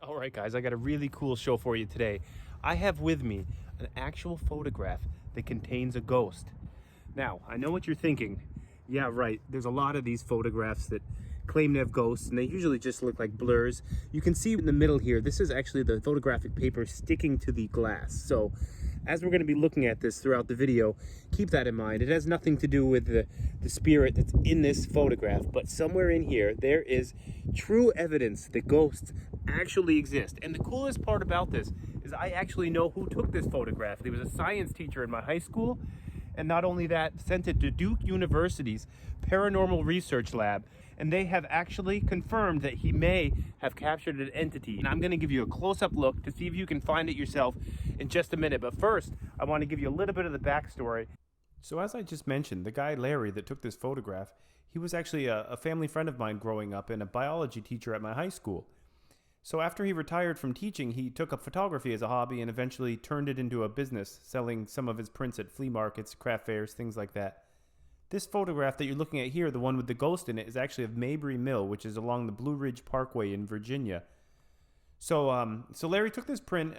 All right, guys, I got a really cool show for you today. I have with me an actual photograph that contains a ghost. Now, I know what you're thinking. Yeah, right, there's a lot of these photographs that claim to have ghosts, and they usually just look like blurs. You can see in the middle here, this is actually the photographic paper sticking to the glass. So, as we're going to be looking at this throughout the video, keep that in mind. It has nothing to do with the spirit that's in this photograph, but somewhere in here, there is true evidence that ghosts actually exist. And the coolest part about this is I actually know who took this photograph. He was a science teacher in my high school, and not only that, sent it to Duke University's Paranormal Research Lab, and they have actually confirmed that he may have captured an entity. And I'm going to give you a close-up look to see if you can find it yourself in just a minute. But first, I want to give you a little bit of the backstory. So as I just mentioned, the guy Larry that took this photograph, he was actually a family friend of mine growing up and a biology teacher at my high school. So after he retired from teaching, he took up photography as a hobby and eventually turned it into a business, selling some of his prints at flea markets, craft fairs, things like that. This photograph that you're looking at here, the one with the ghost in it, is actually of Mabry Mill, which is along the Blue Ridge Parkway in Virginia. So Larry took this print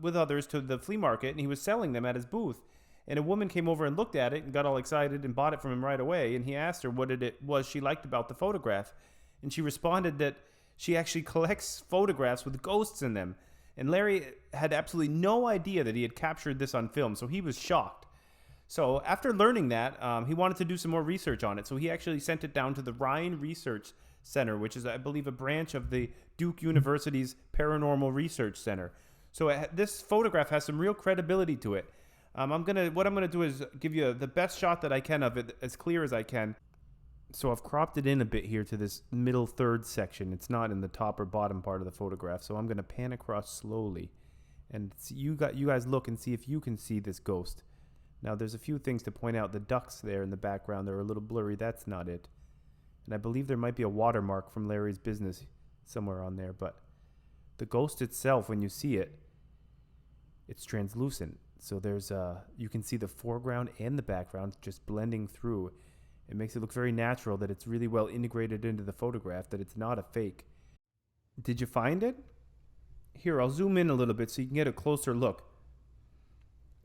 with others to the flea market, and he was selling them at his booth. And a woman came over and looked at it and got all excited and bought it from him right away. And he asked her what it was she liked about the photograph. And she responded that she actually collects photographs with ghosts in them. And Larry had absolutely no idea that he had captured this on film, so he was shocked. So after learning that, he wanted to do some more research on it. So he actually sent it down to the Ryan Research Center, which is, I believe, a branch of the Duke University's Paranormal Research Center. So this photograph has some real credibility to it. What I'm gonna do is give you the best shot that I can of it, as clear as I can. So I've cropped it in a bit here to this middle third section. It's not in the top or bottom part of the photograph. So I'm gonna pan across slowly, and you guys look and see if you can see this ghost. Now, there's a few things to point out. The ducks there in the background, they're a little blurry. That's not it. And I believe there might be a watermark from Larry's business somewhere on there. But the ghost itself, when you see it, it's translucent. So you can see the foreground and the background just blending through. It makes it look very natural, that it's really well integrated into the photograph, that it's not a fake. Did you find it? Here, I'll zoom in a little bit so you can get a closer look.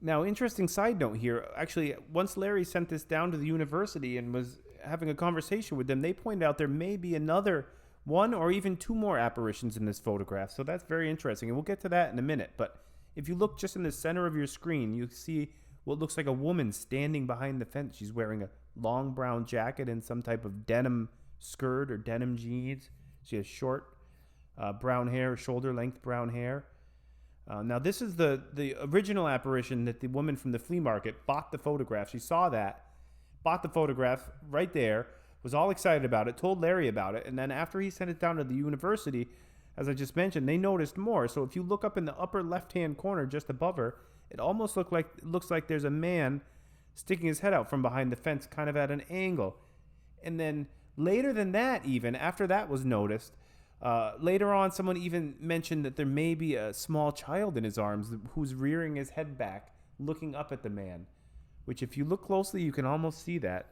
Now, interesting side note here. Actually, once Larry sent this down to the university and was having a conversation with them, they pointed out there may be another one or even two more apparitions in this photograph. So that's very interesting, and we'll get to that in a minute. But if you look just in the center of your screen, you see what looks like a woman standing behind the fence. She's wearing a long brown jacket and some type of denim skirt or denim jeans. She has short brown hair, shoulder-length brown hair. Now, this is the original apparition that the woman from the flea market bought the photograph. She saw that, bought the photograph right there, was all excited about it, told Larry about it, and then after he sent it down to the university, as I just mentioned, they noticed more. So if you look up in the upper left-hand corner just above her, it almost looks like there's a man sticking his head out from behind the fence, kind of at an angle. And then later than that, even after that was noticed, later on, someone even mentioned that there may be a small child in his arms who's rearing his head back, looking up at the man, which if you look closely, you can almost see that.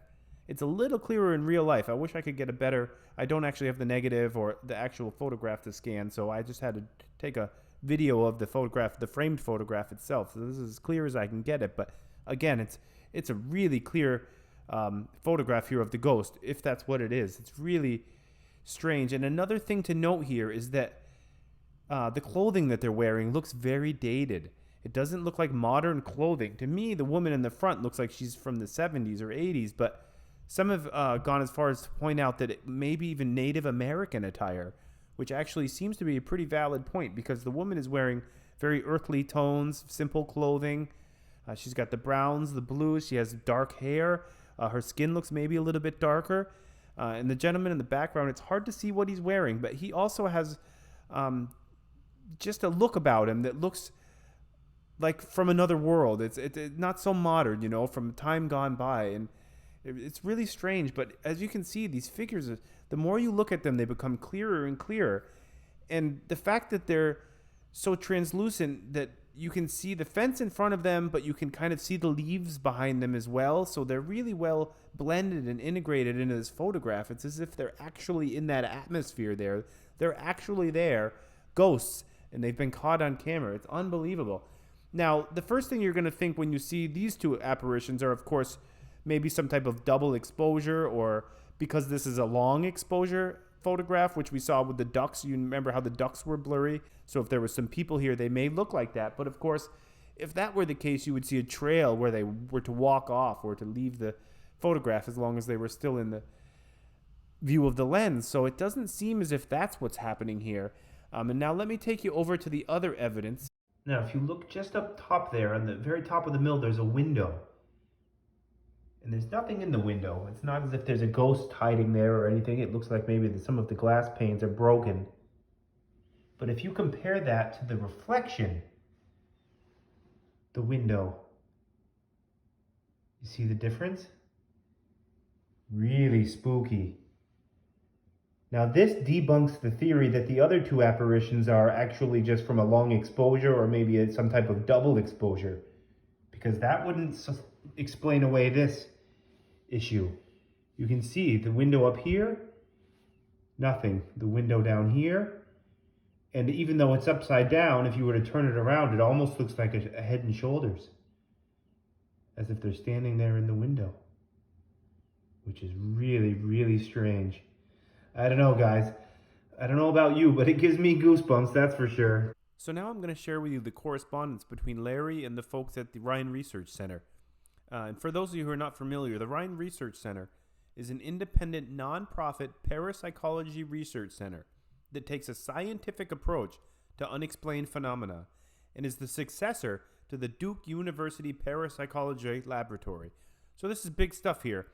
It's a little clearer in real life. I wish I could get a better... I don't actually have the negative or the actual photograph to scan, so I just had to take a video of the photograph, the framed photograph itself. So this is as clear as I can get it, but again, it's a really clear photograph here of the ghost, if that's what it is. It's really strange. And another thing to note here is that the clothing that they're wearing looks very dated. It doesn't look like modern clothing. To me, the woman in the front looks like she's from the 70s or 80s, but some have gone as far as to point out that it may be even Native American attire, which actually seems to be a pretty valid point because the woman is wearing very earthly tones, simple clothing. She's got the browns, the blues. She has dark hair. Her skin looks maybe a little bit darker. And the gentleman in the background, it's hard to see what he's wearing, but he also has just a look about him that looks like from another world. It's not so modern, from time gone by. And it's really strange. But as you can see, these figures, the more you look at them, they become clearer and clearer. And the fact that they're so translucent that you can see the fence in front of them, but you can kind of see the leaves behind them as well. So they're really well blended and integrated into this photograph. It's as if they're actually in that atmosphere there. They're actually there, ghosts, and they've been caught on camera. It's unbelievable. Now, the first thing you're going to think when you see these two apparitions are, of course, maybe some type of double exposure, or because this is a long exposure photograph, which we saw with the ducks. You remember how the ducks were blurry? So if there were some people here, they may look like that. But of course, if that were the case, you would see a trail where they were to walk off or to leave the photograph as long as they were still in the view of the lens. So it doesn't seem as if that's what's happening here. And now let me take you over to the other evidence. Now, if you look just up top there, on the very top of the mill, there's a window. And there's nothing in the window. It's not as if there's a ghost hiding there or anything. It looks like maybe some of the glass panes are broken. But if you compare that to the reflection, the window, you see the difference? Really spooky. Now this debunks the theory that the other two apparitions are actually just from a long exposure or maybe some type of double exposure, because that wouldn't explain away this issue. You can see the window up here, nothing. The window down here, and even though it's upside down, if you were to turn it around, it almost looks like a head and shoulders, as if they're standing there in the window, which is really, really strange. I don't know, guys. I don't know about you, but it gives me goosebumps, that's for sure. So now I'm going to share with you the correspondence between Larry and the folks at the Ryan Research Center. And for those of you who are not familiar, the Ryan Research Center is an independent, non-profit parapsychology research center that takes a scientific approach to unexplained phenomena and is the successor to the Duke University Parapsychology Laboratory. So this is big stuff here.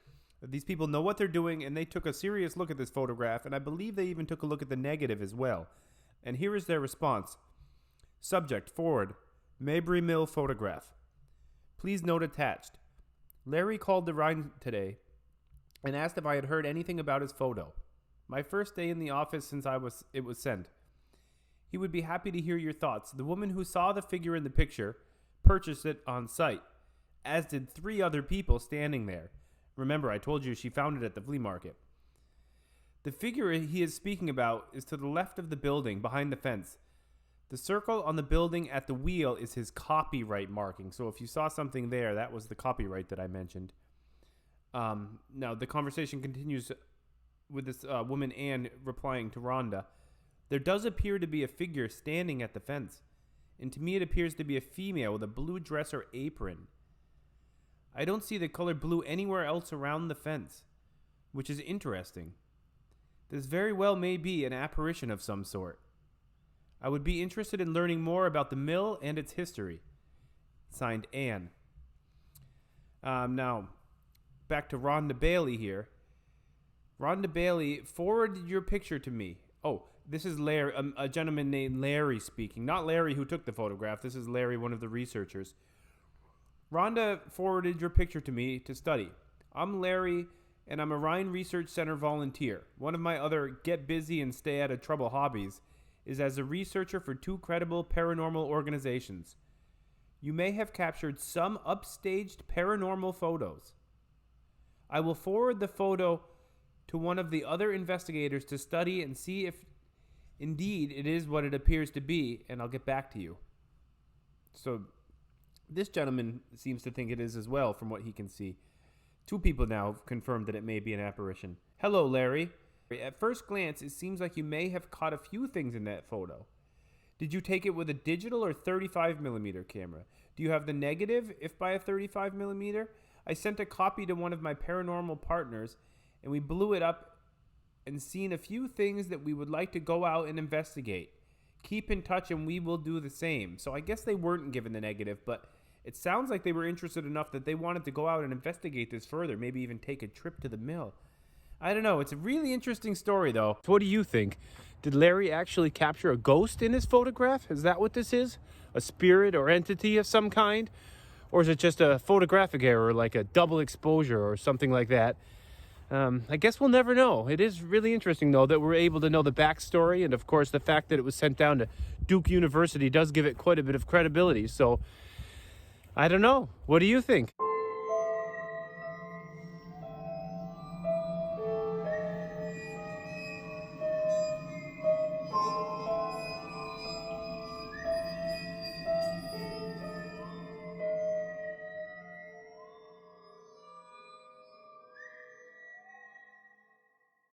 These people know what they're doing, and they took a serious look at this photograph, and I believe they even took a look at the negative as well. And here is their response. Subject, forward, Mabry Mill photograph. Please note attached. Larry called the Ryan today and asked if I had heard anything about his photo. My first day in the office since it was sent. He would be happy to hear your thoughts. The woman who saw the figure in the picture purchased it on site, as did 3 other people standing there. Remember, I told you she found it at the flea market. The figure he is speaking about is to the left of the building, behind the fence. The circle on the building at the wheel is his copyright marking. So if you saw something there, that was the copyright that I mentioned. Now, the conversation continues with this woman, Anne, replying to Rhonda. There does appear to be a figure standing at the fence. And to me, it appears to be a female with a blue dress or apron. I don't see the color blue anywhere else around the fence, which is interesting. This very well may be an apparition of some sort. I would be interested in learning more about the mill and its history. Signed, Anne. Now, back to Rhonda Bailey here. Rhonda Bailey, forwarded your picture to me. Oh, this is Larry, a gentleman named Larry speaking. Not Larry who took the photograph. This is Larry, one of the researchers. Rhonda forwarded your picture to me to study. I'm Larry, and I'm a Ryan Research Center volunteer. One of my other get busy and stay out of trouble hobbies is as a researcher for 2 credible paranormal organizations. You may have captured some upstaged paranormal photos. I will forward the photo to one of the other investigators to study and see if indeed it is what it appears to be, and I'll get back to you. So this gentleman seems to think it is as well, from what he can see. 2 people now have confirmed that it may be an apparition. Hello, Larry. At first glance, it seems like you may have caught a few things in that photo. Did you take it with a digital or 35mm camera? Do you have the negative, if by a 35mm? I sent a copy to one of my paranormal partners, and we blew it up and seen a few things that we would like to go out and investigate. Keep in touch and we will do the same. So I guess they weren't given the negative, but it sounds like they were interested enough that they wanted to go out and investigate this further, maybe even take a trip to the mill. I don't know. It's a really interesting story, though. What do you think? Did Larry actually capture a ghost in his photograph? Is that what this is? A spirit or entity of some kind? Or is it just a photographic error, like a double exposure or something like that? I guess we'll never know. It is really interesting, though, that we're able to know the backstory. And, of course, the fact that it was sent down to Duke University does give it quite a bit of credibility. So, I don't know. What do you think?